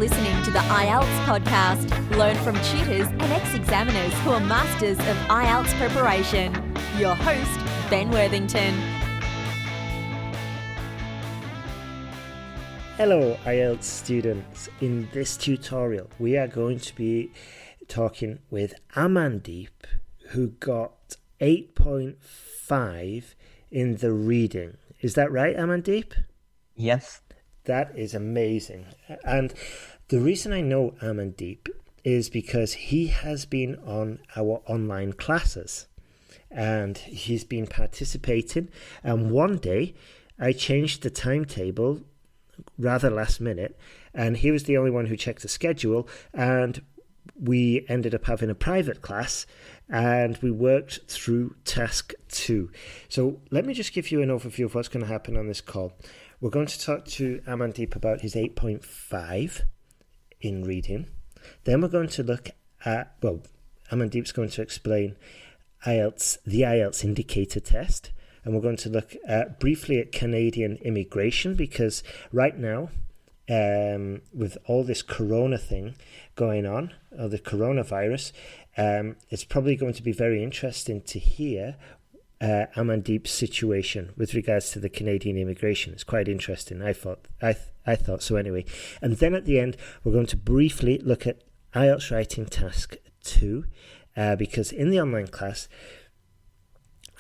listening to the IELTS podcast. Learn from tutors and ex-examiners who are masters of IELTS preparation. Your host, Ben Worthington. Hello IELTS students. In this tutorial we are going to be talking with Amandeep, who got 8.5 in the reading. Is that right, Amandeep? Yes. That is amazing. And the reason I know Amandeep is because he has been on our online classes and he's been participating, and one day I changed the timetable rather last minute and he was the only one who checked the schedule, and we ended up having a private class and we worked through task 2. So let me just give you an overview of what's going to happen on this call. We're going to talk to Amandeep about his 8.5 in reading. Then we're going to look at, Amandeep's going to explain the IELTS Indicator test. And we're going to look briefly at Canadian immigration, because right now, with all this corona thing going on, or the coronavirus, it's probably going to be very interesting to hear Amandeep's situation with regards to the Canadian immigration. It's quite interesting. I thought so anyway. And then at the end, we're going to briefly look at IELTS writing task 2, because in the online class,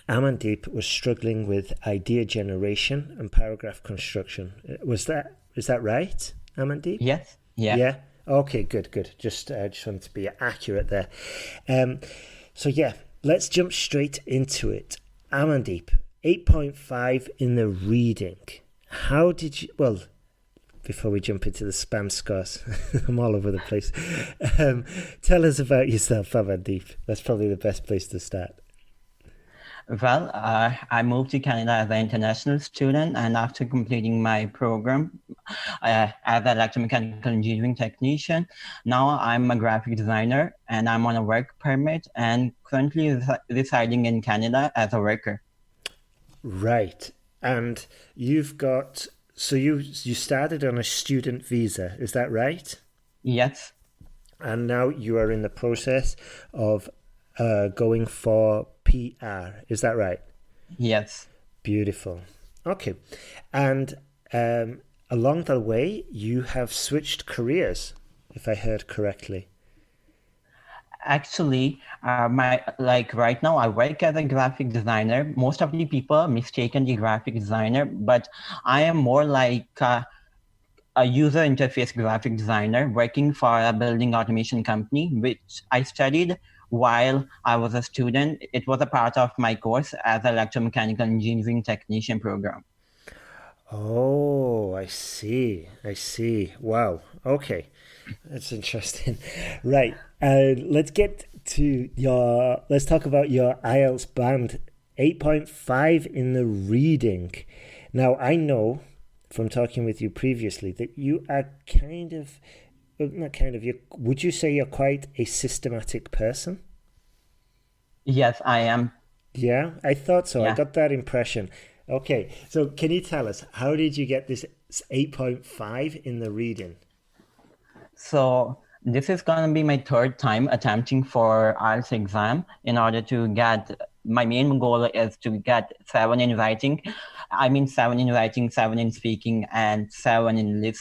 Amandeep was struggling with idea generation and paragraph construction. Is that right, Amandeep? Yes. Yeah. Okay, good. Just wanted to be accurate there. So let's jump straight into it. Amandeep, 8.5 in the reading. How did you... Well, before we jump into the spam scores, I'm all over the place. Tell us about yourself, Amandeep. That's probably the best place to start. Well, I moved to Canada as an international student, and after completing my program as an electromechanical engineering technician, now I'm a graphic designer and I'm on a work permit and currently residing in Canada as a worker. Right. And you've got... So you started on a student visa, is that right? Yes. And now you are in the process of going for PR, is that right? Yes. Beautiful. Okay. And along the way, you have switched careers, if I heard correctly. Actually, right now I work as a graphic designer. Most of the people mistaken the graphic designer, but I am more like a user interface graphic designer working for a building automation company, which I studied while I was a student. It was a part of my course as an electromechanical engineering technician program. Oh, I see. Wow. Okay. That's interesting. Right. Let's talk about your IELTS band. 8.5 in the reading. Now, I know from talking with you previously that you are would you say you're quite a systematic person? Yes, I am. Yeah, I thought so. Yeah. I got that impression. Okay, so can you tell us, how did you get this 8.5 in the reading? So this is going to be my third time attempting for IELTS exam. In order to get, my main goal is to get 7 in writing. I mean 7 in writing, 7 in speaking, and 7 in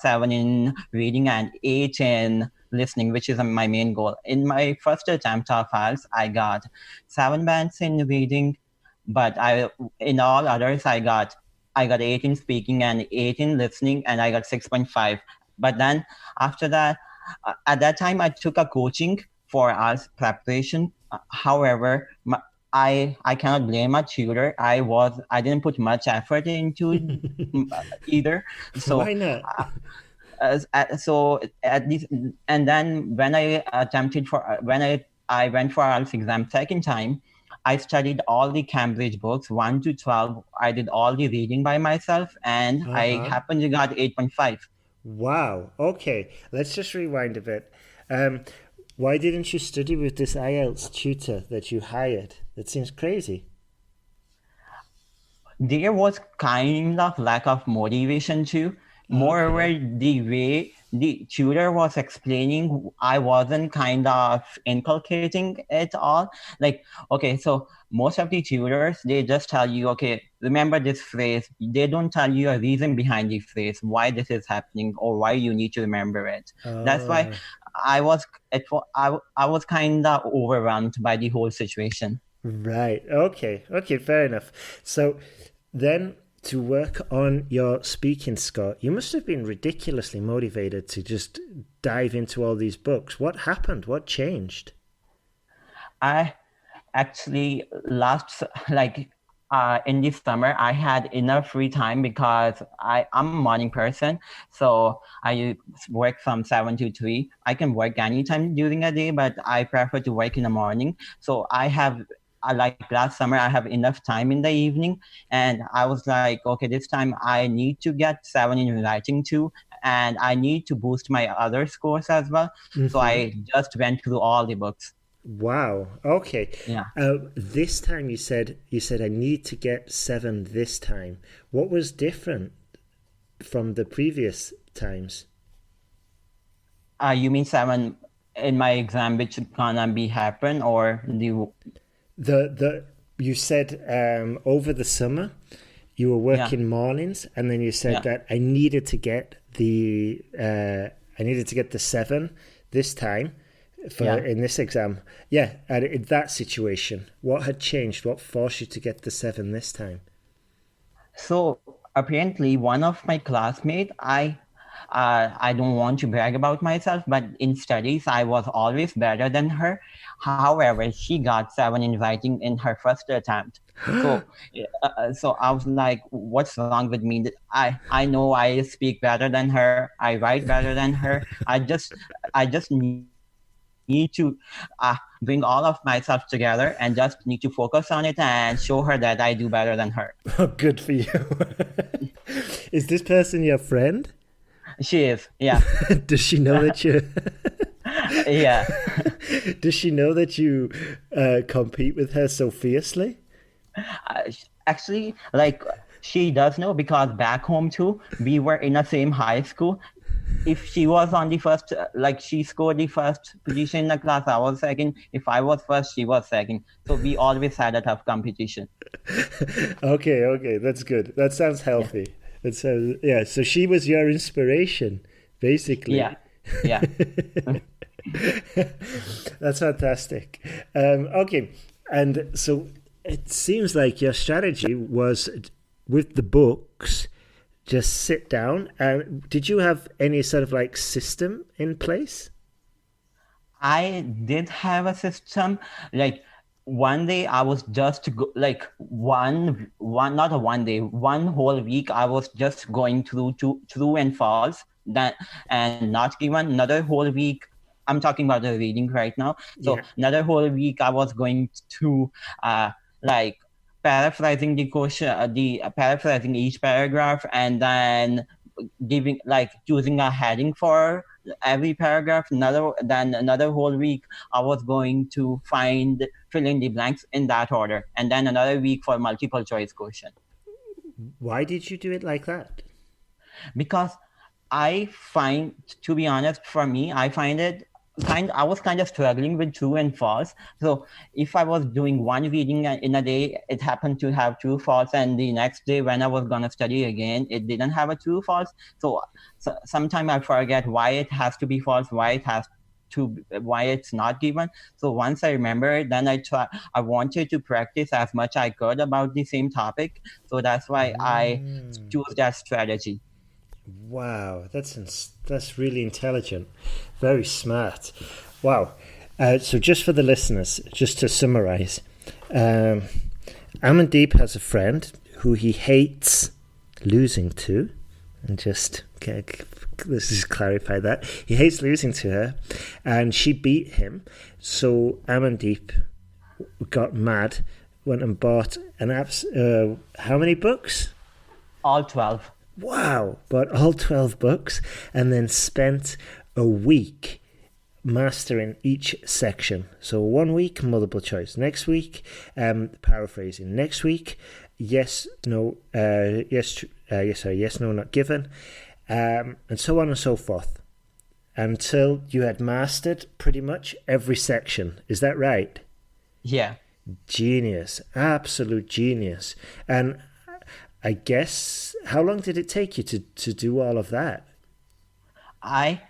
7 in reading, and 8 in listening, which is my main goal. In my first attempt of IELTS, I got 7 bands in reading, but in all others I got 8 in speaking and 8 in listening, and I got 6.5. But then after that, at that time I took a coaching for IELTS preparation. However, I cannot blame a tutor. I didn't put much effort into either. So why not? So at least, and then when I went for IELTS exam second time, I studied all the Cambridge books 1 to 12. I did all the reading by myself, and I happened to got 8.5. Wow. Okay, let's just rewind a bit. Why didn't you study with this IELTS tutor that you hired? That seems crazy. There was kind of lack of motivation too, Moreover, the way the tutor was explaining, I wasn't kind of inculcating it all. Like, okay, so most of the tutors, they just tell you, okay, remember this phrase. They don't tell you a reason behind the phrase, why this is happening or why you need to remember it. That's why I was, I was kind of overwhelmed by the whole situation. Right. Okay. Okay. Fair enough. So then, to work on your speaking score, you must have been ridiculously motivated to just dive into all these books. What happened? What changed? I actually in this summer I had enough free time because I'm a morning person, so I work from 7 to 3. I can work anytime during a day, but I prefer to work in the morning. So like last summer, I have enough time in the evening, and I was like, okay, this time I need to get 7 in writing too, and I need to boost my other scores as well. So I just went through all the books. Wow. Okay. Yeah. This time you said I need to get 7 this time. What was different from the previous times? You mean 7 in my exam, which gonna be happen, or the you said over the summer you were working mornings, and then you said that I needed to get the 7 this time in this exam. Yeah, and in that situation, what had changed? What forced you to get the 7 this time? So apparently, one of my classmates, I don't want to brag about myself, but in studies, I was always better than her. However, she got 7 in writing in her first attempt. So I was like, what's wrong with me? I know I speak better than her. I write better than her. I just need to bring all of myself together and just need to focus on it and show her that I do better than her. Oh, good for you. Is this person your friend? She is, yeah. Does she know that you... Yeah. Does she know that you compete with her so fiercely? Actually, she does know, because back home too, we were in the same high school. If she was on the first, she scored the first position in the class, I was second. If I was first, she was second. So we always had a tough competition. Okay, that's good. That sounds healthy. Yeah. So she was your inspiration, basically. Yeah. That's fantastic. Okay, and so it seems like your strategy was with the books. Just sit down. Did you have any sort of system in place? I did have a system. One day I was just one whole week I was just going through true and false, and not given. Another whole week, I'm talking about the reading right now. So another whole week I was going to paraphrasing the question, paraphrasing each paragraph, and then choosing a heading for every paragraph. Another whole week I was going to fill in the blanks in that order, and then another week for multiple choice question. Why did you do it like that? Because I find, to be honest, for me, I find it I was kind of struggling with true and false. So if I was doing one reading in a day, it happened to have true, false, and the next day when I was gonna study again, it didn't have a true, false. So sometimes I forget why it has to be false, why it's not given. So once I remember it, then I wanted to practice as much I could about the same topic. So that's why I chose that strategy. Wow, that's really intelligent, very smart. Wow. So just for the listeners, just to summarize, Amandeep has a friend who he hates losing to, and let's just clarify that. He hates losing to her, and she beat him. So Amandeep got mad, went and bought how many books? All 12. Wow, bought all 12 books and then spent a week mastering each section. So 1 week, multiple choice. Next week, paraphrasing. Next week, yes, no, yes, no, not given. and so on and so forth, until you had mastered pretty much every section. Is that right? Yeah. Genius, absolute genius. And I guess, how long did it take you to do all of that? I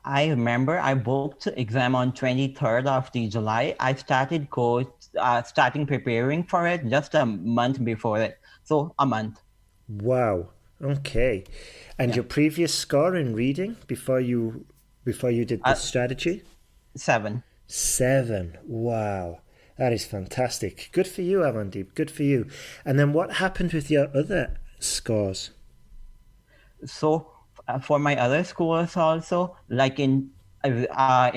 remember I booked exam on 23rd of the July. I started starting preparing for it just a month before it. So a month. Wow. Okay. And your previous score in reading before you did this strategy? 7. 7. Wow. That is fantastic. Good for you, Amandeep. Good for you. And then what happened with your other scores? So for my other scores also, like in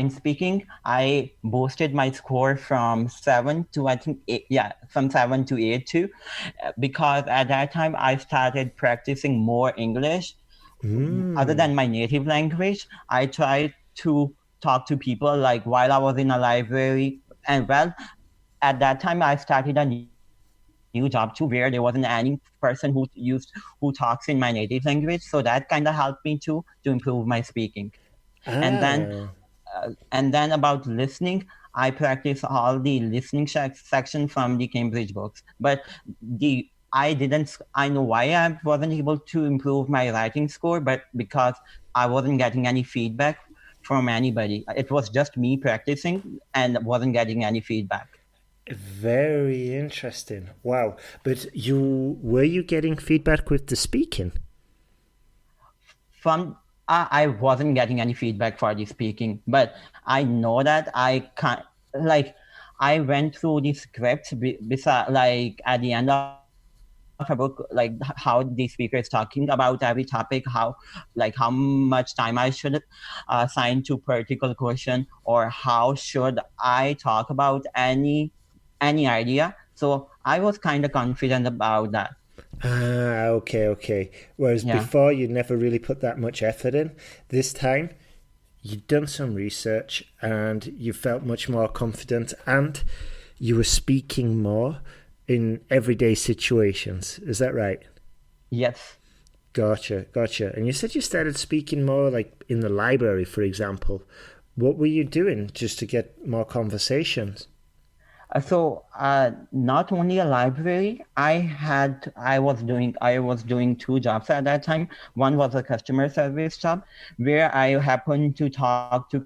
speaking, I boosted my score from 7 to, I think, 8, from 7 to 8 too, because at that time I started practicing more English. Other than my native language. I tried to talk to people like while I was in a library, and well, at that time I started a new job too, where there wasn't any person who talks in my native language, so that kind of helped me too to improve my speaking. And then about listening, I practice all the listening section from the Cambridge books, but I know why I wasn't able to improve my writing score, but because I wasn't getting any feedback from anybody. It was just me practicing and wasn't getting any feedback. Very interesting. Wow. But were you getting feedback with the speaking? I wasn't getting any feedback for the speaking, but I know that I can't, like, I went through the scripts like at the end of a book, like how the speaker is talking about every topic, how much time I should assign to particular question, or how should I talk about any idea. So I was kind of confident about that. Okay. Whereas before you never really put that much effort in. This time you'd done some research and you felt much more confident, and you were speaking more in everyday situations. Is that right? Yes. Gotcha. And you said you started speaking more like in the library, for example. What were you doing just to get more conversations? So not only a library, I was doing 2 jobs at that time. One was a customer service job where I happened to talk to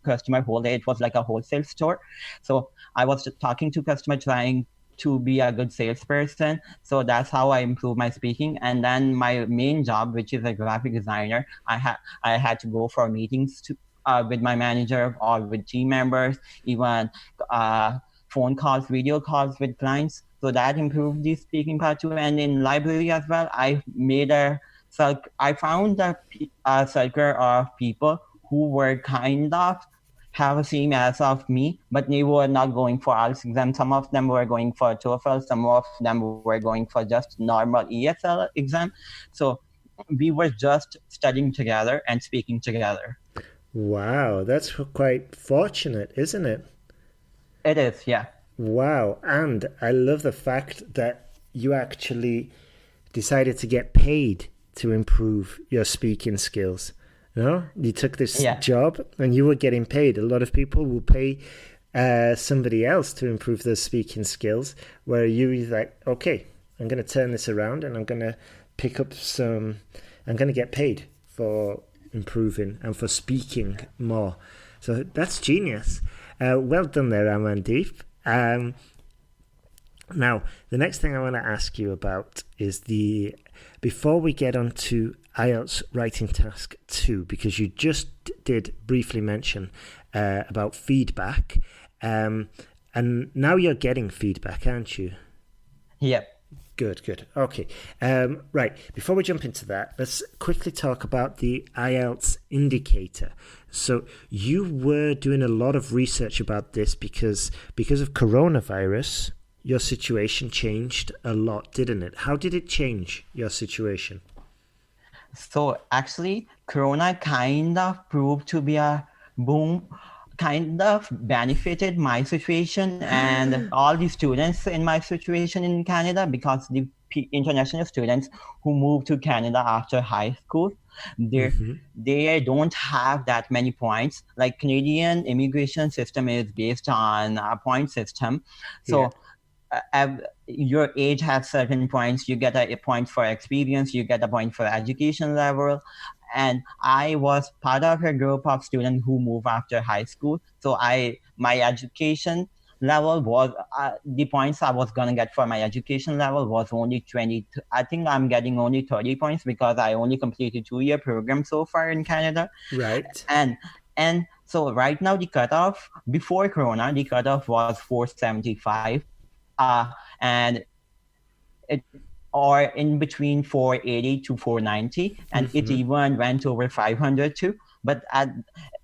customer whole day. It was like a wholesale store. So I was talking to customer, trying to be a good salesperson. So that's how I improved my speaking. And then my main job, which is a graphic designer, I had to go for meetings with my manager or with team members, even phone calls, video calls with clients. So that improved the speaking part too. And in library as well, I found a circle of people who were kind of have a same as of me, but they were not going for IELTS exam. Some of them were going for TOEFL, some of them were going for just normal ESL exam. So we were just studying together and speaking together. Wow, that's quite fortunate, isn't it? It is, yeah. Wow, and I love the fact that you actually decided to get paid to improve your speaking skills. No, you took this job and you were getting paid. A lot of people will pay somebody else to improve their speaking skills, where you're like, okay, I'm going to turn this around and I'm going to I'm going to get paid for improving and for speaking more. So that's genius. Well done there, Amandeep. Now, the next thing I want to ask you about is before we get on to IELTS Writing Task 2, because you just did briefly mention about feedback, and now you're getting feedback, aren't you? Yep. Good. Okay. Right. Before we jump into that, let's quickly talk about the IELTS Indicator. So you were doing a lot of research about this because of coronavirus. Your situation changed a lot, didn't it? How did it change your situation? So actually, Corona kind of proved to be a boom, kind of benefited my situation and all the students in my situation in Canada, because the international students who move to Canada after high school, they don't have that many points. Like Canadian immigration system is based on a point system. So your age has certain points. You get a point for experience, you get a point for education level. And I was part of a group of students who move after high school. So my education level was the points I was gonna get for my education level was only 20. I think I'm getting only 30 points because I only completed 2-year program so far in Canada. Right. And so right now the cutoff before Corona, the cutoff was 475, and it or in between 480 to 490, and it even went over 500 too. But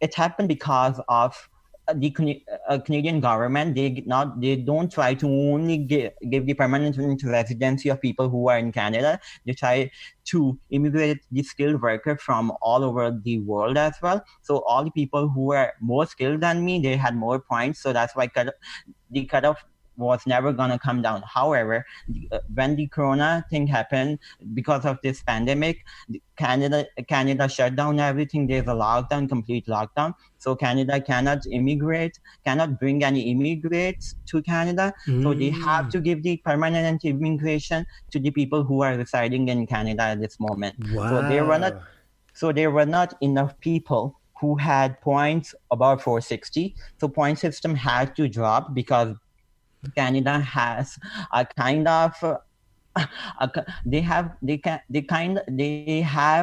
it happened because of the Canadian government. They don't try to only give the permanent residency of people who are in Canada. They try to immigrate the skilled worker from all over the world as well. So all the people who are more skilled than me, they had more points. So that's why the cutoff was never going to come down. However, when the Corona thing happened, because of this pandemic, Canada shut down everything. There's a lockdown, complete lockdown. So Canada cannot bring any immigrants to Canada. So they have to give the permanent immigration to the people who are residing in Canada at this moment. Wow. So there were not enough people who had points above 460. So point system had to drop because Canada has a kind of they have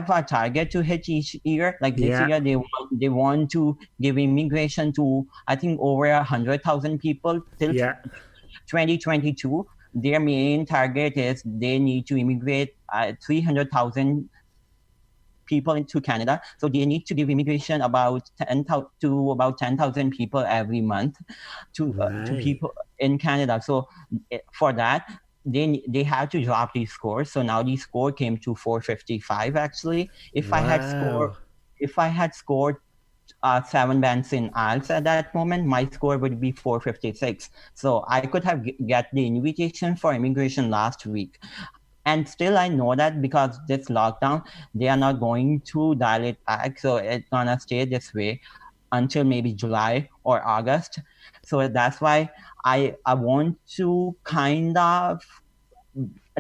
a target to hit each year. Like this year, they want to give immigration to, I think, over 100,000 people till 2022. Their main target is they need to immigrate 300,000 people into Canada. So they need to give immigration about 10,000 people every month to people in Canada. So for that, they had to drop these scores. So now the score came to 455 actually. If I had scored 7 bands in IELTS at that moment, my score would be 456. So I could have get the invitation for immigration last week. And still I know that because this lockdown, they are not going to dial it back. So it's gonna stay this way until maybe July or August. So that's why I want to kind of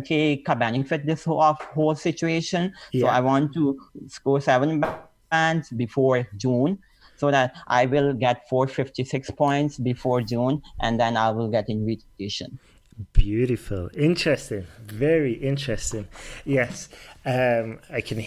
take a benefit this whole situation. So I want to score 7 bands before June, so that I will get 456 points before June, and then I will get invitation. Beautiful. Interesting. Very interesting. Yes. I can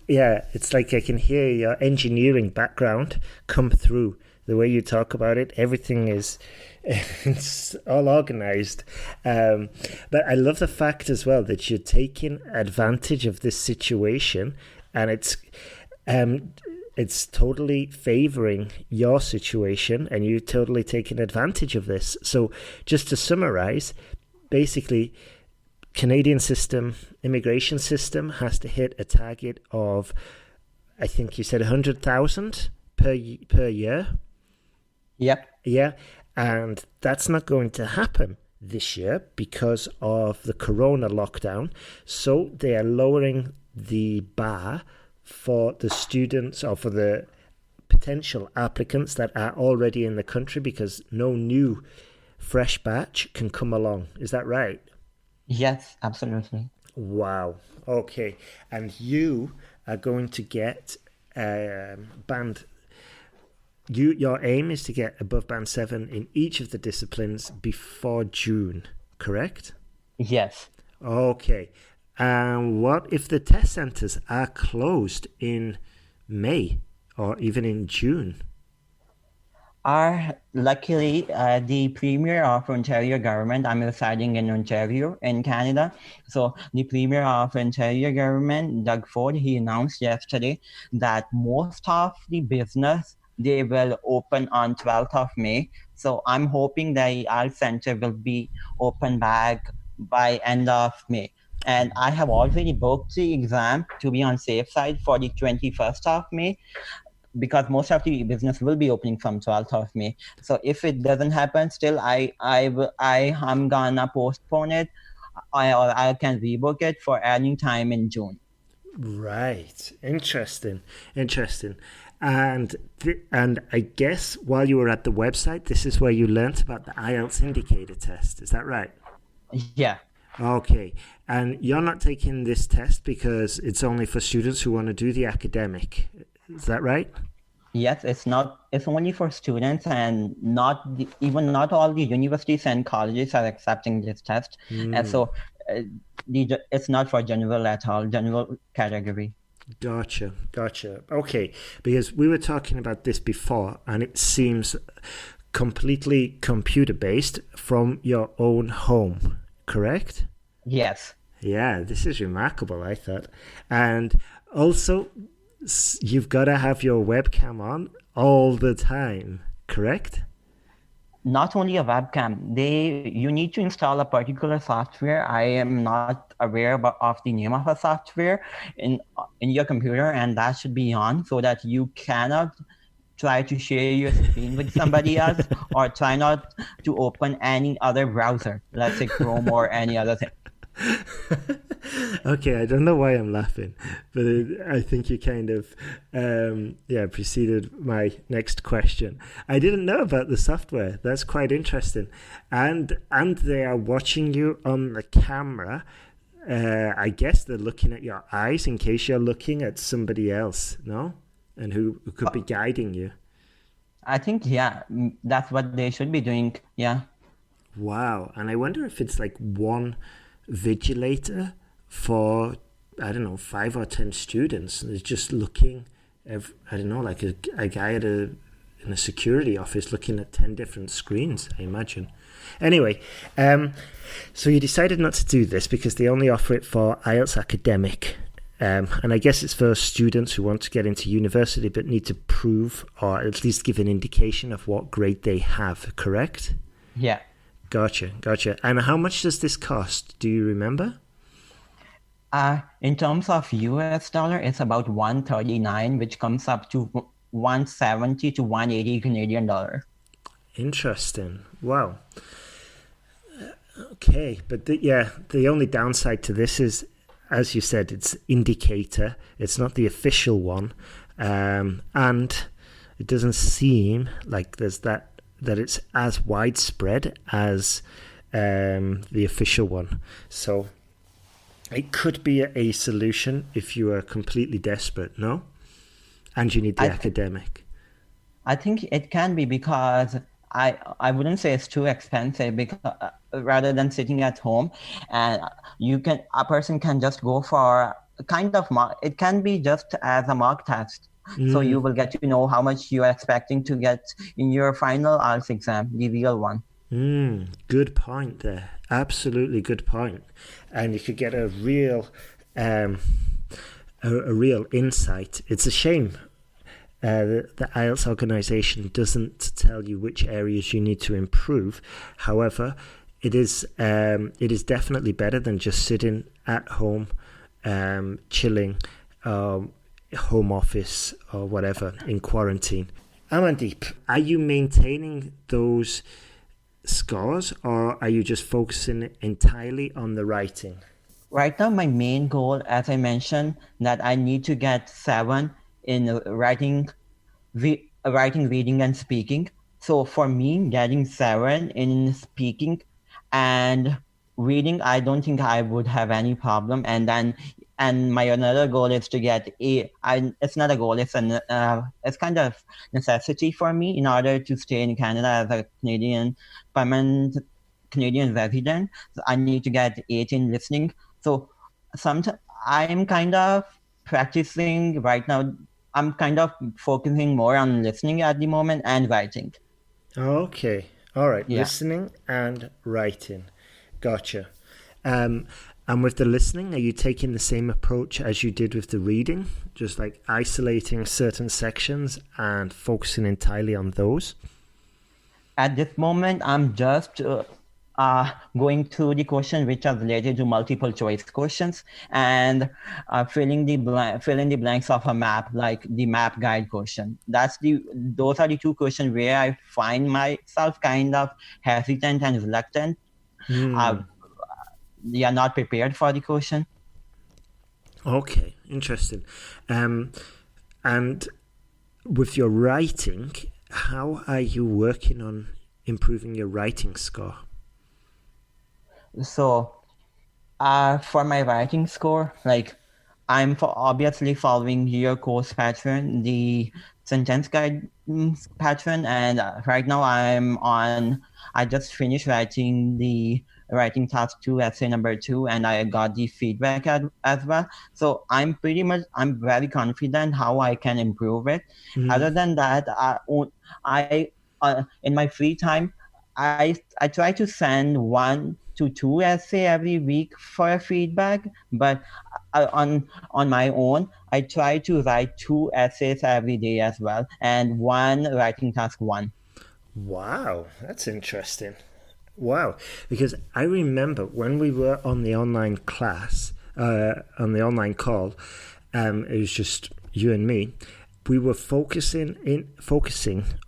it's like I can hear your engineering background come through the way you talk about it. Everything is it's all organized. But I love the fact as well that you're taking advantage of this situation, and it's totally favoring your situation, and you're totally taking advantage of this. So just to summarize, basically, Canadian immigration system has to hit a target of, I think you said 100,000 per year. Yep. Yeah. And that's not going to happen this year because of the Corona lockdown. So they are lowering the bar for the students or for the potential applicants that are already in the country, because no new fresh batch can come along. Is that right? Yes, absolutely. Wow. Okay. And you are going to get band. Your aim is to get above band 7 in each of the disciplines before June, correct? Yes. Okay. What if the test centres are closed in May or even in June? Luckily, the Premier of Ontario government, I'm residing in Ontario, in Canada. So the Premier of Ontario government, Doug Ford, he announced yesterday that most of the business, they will open on 12th of May. So I'm hoping the IELTS Center will be open back by end of May. And I have already booked the exam to be on safe side for the 21st of May, because most of the business will be opening from 12th of May. So if it doesn't happen, still I'm gonna postpone it I can rebook it for any time in June. Right. Interesting. And I guess while you were at the website, this is where you learnt about the IELTS Indicator test. Is that right? Yeah. Okay. And you're not taking this test because it's only for students who want to do the academic. Is that right? Yes, it's only for students, and even not all the universities and colleges are accepting this test. And so it's not for general at all, general category. Gotcha. Okay, because we were talking about this before, and it seems completely computer-based from your own home, correct? Yes. Yeah, this is remarkable, I thought. And also, you've got to have your webcam on all the time, correct? Not only a webcam, you need to install a particular software. I am not aware of the name of a software in your computer, and that should be on so that you cannot try to share your screen with somebody else or try not to open any other browser, let's say Chrome or any other thing. Okay, I don't know why I'm laughing, but I think you kind of preceded my next question. I didn't know about the software. That's quite interesting. And they are watching you on the camera. I guess they're looking at your eyes in case you're looking at somebody else, no? And who could be guiding you. I think, yeah, that's what they should be doing, yeah. Wow. And I wonder if it's like one vigilator for, I don't know, 5 or 10 students. They're just looking, like a guy in a security office looking at 10 different screens, I imagine. Anyway, so you decided not to do this because they only offer it for IELTS Academic. And I guess it's for students who want to get into university but need to prove or at least give an indication of what grade they have, correct? Yeah. Gotcha. And how much does this cost? Do you remember? In terms of US dollar, it's about 139, which comes up to 170 to 180 Canadian dollar. Interesting. Wow. Okay, but the only downside to this is, as you said, it's indicator. It's not the official one, and it doesn't seem like there's that it's as widespread as the official one. So it could be a solution if you are completely desperate, no? And you need the academic. I think it can be because I wouldn't say it's too expensive because rather than sitting at home, and a person can just go for kind of it can be just as a mock test. So you will get to know how much you are expecting to get in your final IELTS exam, the real one. Good point there. Absolutely good point. And you could get a real insight. It's a shame the IELTS organization doesn't tell you which areas you need to improve. However, it is definitely better than just sitting at home, chilling, home office or whatever in quarantine. Amandeep, are you maintaining those scores or are you just focusing entirely on the writing? Right now, my main goal, as I mentioned, that I need to get 7 in writing, reading, and speaking. So for me, getting 7 in speaking and reading, I don't think I would have any problem. And my another goal is to get it's not a goal, it's kind of necessity for me in order to stay in Canada as a permanent Canadian resident. So I need to get 8 in listening. So sometimes I'm kind of practicing right now. I'm kind of focusing more on listening at the moment and writing. Okay. All right. Yeah. Listening and writing. Gotcha. And with the listening, are you taking the same approach as you did with the reading? Just like isolating certain sections and focusing entirely on those? At this moment, I'm just going through the questions which are related to multiple choice questions and filling the blanks of a map, like the map guide question. Those are the 2 questions where I find myself kind of hesitant and reluctant. they are not prepared for the question. Okay, interesting. And with your writing, how are you working on improving your writing score? So for my writing score, like I'm obviously following your course pattern, the sentence guide pattern, and right now I just finished writing the writing task 2 essay number 2, and I got the feedback as well. So I'm very confident how I can improve it. Other than that, I in my free time, I try to send 1 to 2 essay every week for feedback, but on my own, I try to write 2 essays every day as well, and 1 writing task 1. Wow, that's interesting. Wow, because I remember when we were on the online class, on the online call, it was just you and me. We were focusing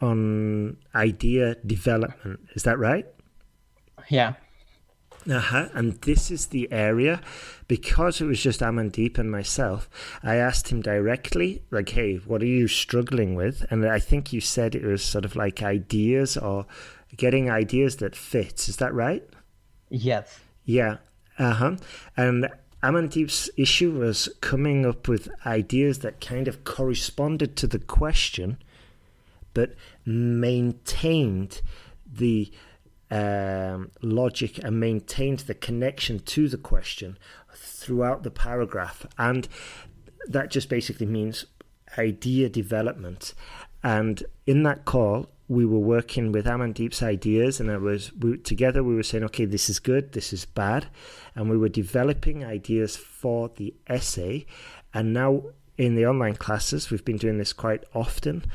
on idea development. Is that right? Yeah. And this is the area, because it was just Amandeep and myself, I asked him directly, like, hey, what are you struggling with? And I think you said it was sort of like ideas or getting ideas that fit. Is that right? Yes. Yeah. And Amandeep's issue was coming up with ideas that kind of corresponded to the question, but maintained the logic and maintained the connection to the question throughout the paragraph. And that just basically means idea development. And in that call, we were working with Amandeep's ideas, and together we were saying, okay, this is good, this is bad. And we were developing ideas for the essay. And now in the online classes, we've been doing this quite often.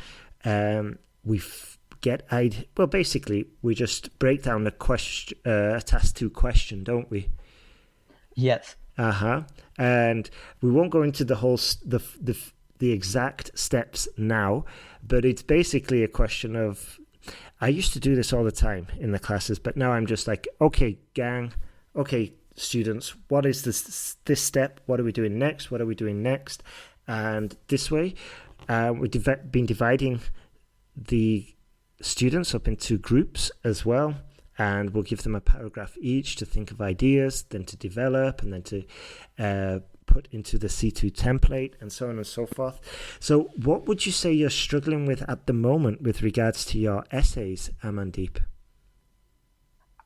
Basically, we just break down the question, task 2 question, don't we? Yes. And we won't go into the whole the exact steps now, but it's basically a question of, I used to do this all the time in the classes, but now I'm just like, okay, gang, okay, students, what is this step? What are we doing next? What are we doing next? And this way, we've been dividing the students up into groups as well, and we'll give them a paragraph each to think of ideas, then to develop, and then to put into the C2 template, and so on and so forth. So what would you say you're struggling with at the moment with regards to your essays, Amandeep?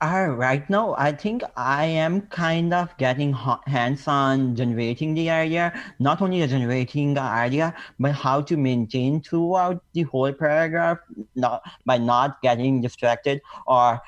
Right now, I think I am kind of getting hands-on generating the idea, not only the generating the idea, but how to maintain throughout the whole paragraph, by not getting distracted or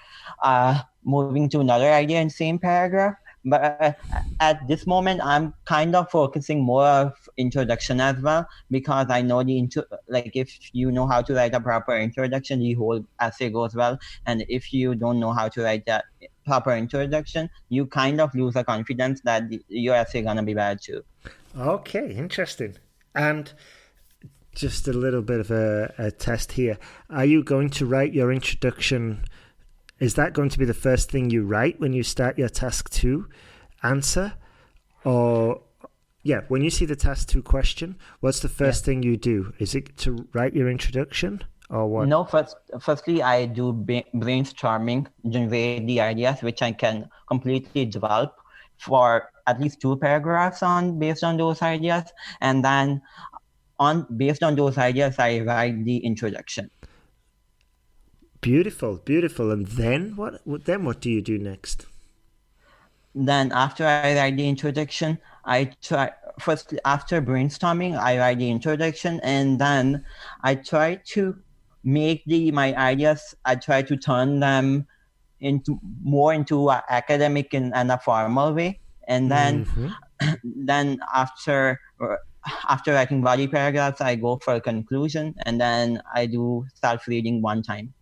moving to another idea in the same paragraph. But at this moment, I'm kind of focusing more of introduction as well, because I know if you know how to write a proper introduction, the whole essay goes well. And if you don't know how to write that proper introduction, you kind of lose the confidence that your essay gonna be bad too. Okay, interesting. And just a little bit of a test here. Are you going to write your introduction? Is that going to be the first thing you write when you start your task 2 answer? Or, when you see the task 2 question, what's the first thing you do? Is it to write your introduction or what? No, firstly, I do brainstorming, generate the ideas which I can completely develop for at least 2 paragraphs based on those ideas. And then based on those ideas, I write the introduction. Beautiful. And then what do you do next? Then after I write the introduction, after brainstorming, I write the introduction, and then I try to make my ideas, I try to turn them into academic and a formal way. And then then after writing body paragraphs, I go for a conclusion, and then I do self-reading 1 time.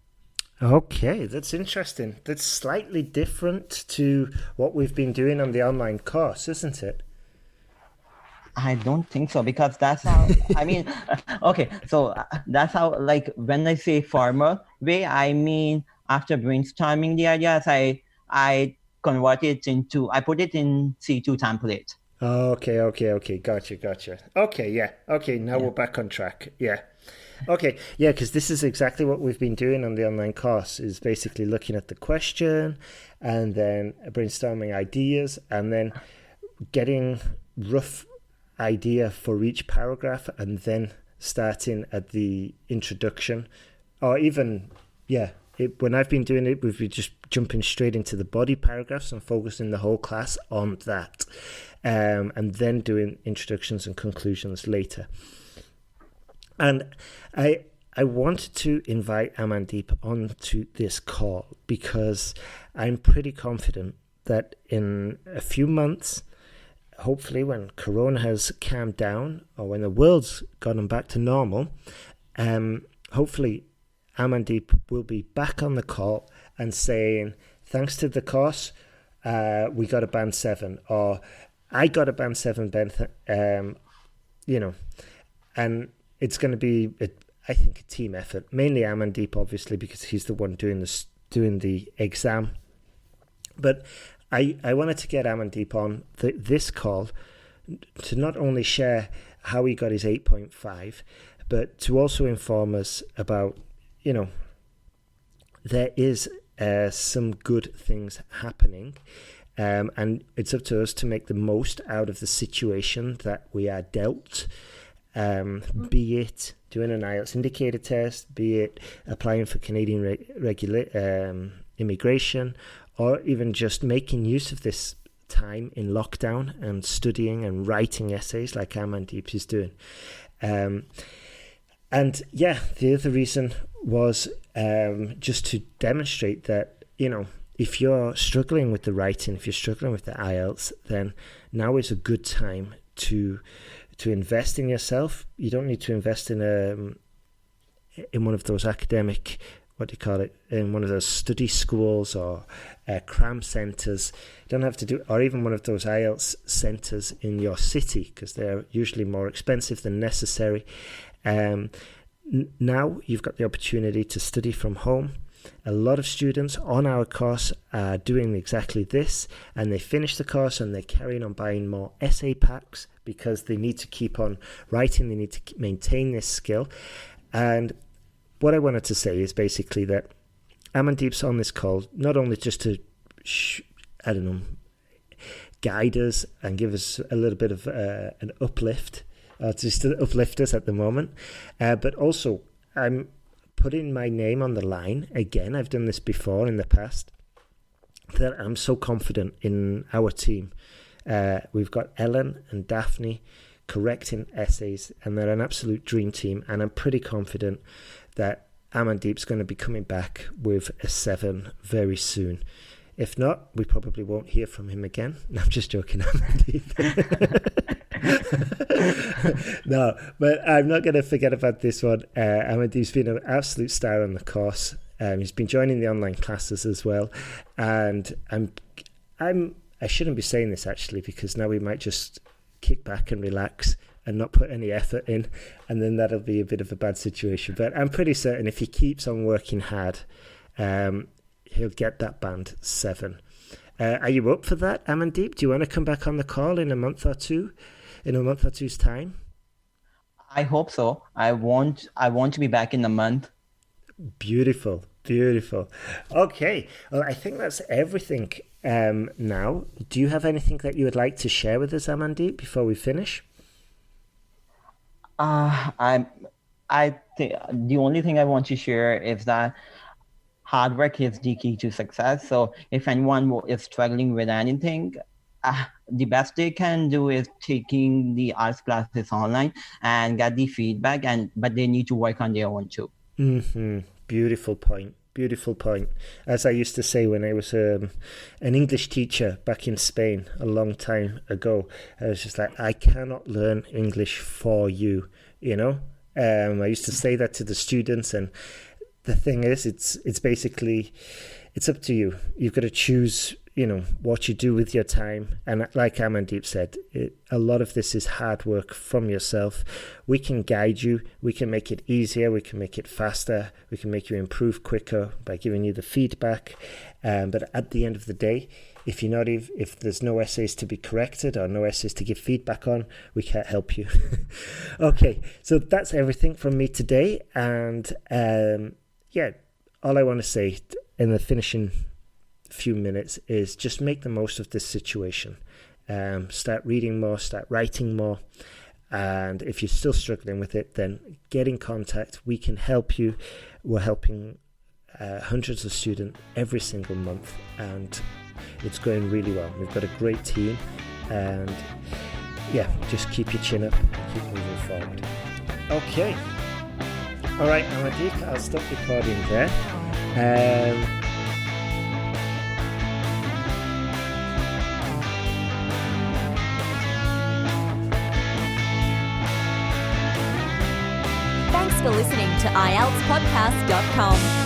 Okay, that's interesting. That's slightly different to what we've been doing on the online course, isn't it? I don't think so, because that's how, I mean, okay, so that's how, like, when I say formal way, I mean, after brainstorming the ideas, I convert it into, I put it in C2 template. Okay. Gotcha. Okay, yeah. Okay, now we're back on track. Yeah. Okay, yeah, because this is exactly what we've been doing on the online course, is basically looking at the question and then brainstorming ideas and then getting rough idea for each paragraph and then starting at the introduction, or even, when I've been doing it, we've been just jumping straight into the body paragraphs and focusing the whole class on that, and then doing introductions and conclusions later. And I wanted to invite Amandeep onto this call because I'm pretty confident that in a few months, hopefully when Corona has calmed down or when the world's gotten back to normal, hopefully Amandeep will be back on the call and saying, thanks to the course, we got a band 7, or I got a band 7, Ben, and it's going to be, I think, a team effort. Mainly Amandeep, obviously, because he's the one doing the exam. But I wanted to get Amandeep on this call to not only share how he got his 8.5, but to also inform us about, there is some good things happening. And it's up to us to make the most out of the situation that we are dealt. Be it doing an IELTS Indicator test, be it applying for Canadian immigration, or even just making use of this time in lockdown and studying and writing essays like Amandeep is doing. The other reason was just to demonstrate that, if you're struggling with the writing, if you're struggling with the IELTS, then now is a good time to invest in yourself. You don't need to invest in one of those academic, in one of those study schools or cram centres. You don't have to do, or even one of those IELTS centres in your city, because they're usually more expensive than necessary. Now you've got the opportunity to study from home. A lot of students on our course are doing exactly this, and they finish the course and they're carrying on buying more essay packs because they need to keep on writing, they need to maintain this skill. And what I wanted to say is basically that Amandeep's on this call not only just to, guide us and give us a little bit of an uplift, just to uplift us at the moment, but also I'm putting my name on the line again. I've done this before in the past, that I'm so confident in our team. We've got Ellen and Daphne correcting essays, and they're an absolute dream team, and I'm pretty confident that Amandeep's going to be coming back with a 7 very soon. If not, we probably won't hear from him again. No, I'm just joking, Amandeep. No, but I'm not going to forget about this one. Amandeep's been an absolute star on the course. He's been joining the online classes as well, and I shouldn't be saying this actually, because now we might just kick back and relax and not put any effort in, and then that'll be a bit of a bad situation. But I'm pretty certain if he keeps on working hard, he'll get that band 7. Are you up for that, Amandeep? Do you want to come back on the call in a month or two's time? I hope so. I want to be back in a month. Beautiful. Okay, well, I think that's everything now. Do you have anything that you would like to share with us, Amandeep, before we finish? I think the only thing I want to share is that hard work is the key to success. So if anyone is struggling with anything, the best they can do is taking the arts classes online and get the feedback, but they need to work on their own too. Mm-hmm. Beautiful point. As I used to say when I was an English teacher back in Spain a long time ago, I was just like, I cannot learn English for you, I used to say that to the students, and the thing is, it's basically, it's up to you. You've got to choose, what you do with your time. And like Amandeep said, a lot of this is hard work from yourself. We can guide you. We can make it easier. We can make it faster. We can make you improve quicker by giving you the feedback. But at the end of the day, if there's no essays to be corrected or no essays to give feedback on, we can't help you. Okay, so that's everything from me today. And all I want to say in the finishing few minutes is just make the most of this situation. Start reading more, start writing more. And if you're still struggling with it, then get in contact. We can help you. We're helping hundreds of students every single month, and it's going really well. We've got a great team, and just keep your chin up and keep moving forward. Okay. All right, Amandeep, I'll stop recording there. Thanks for listening to IELTSPodcast.com.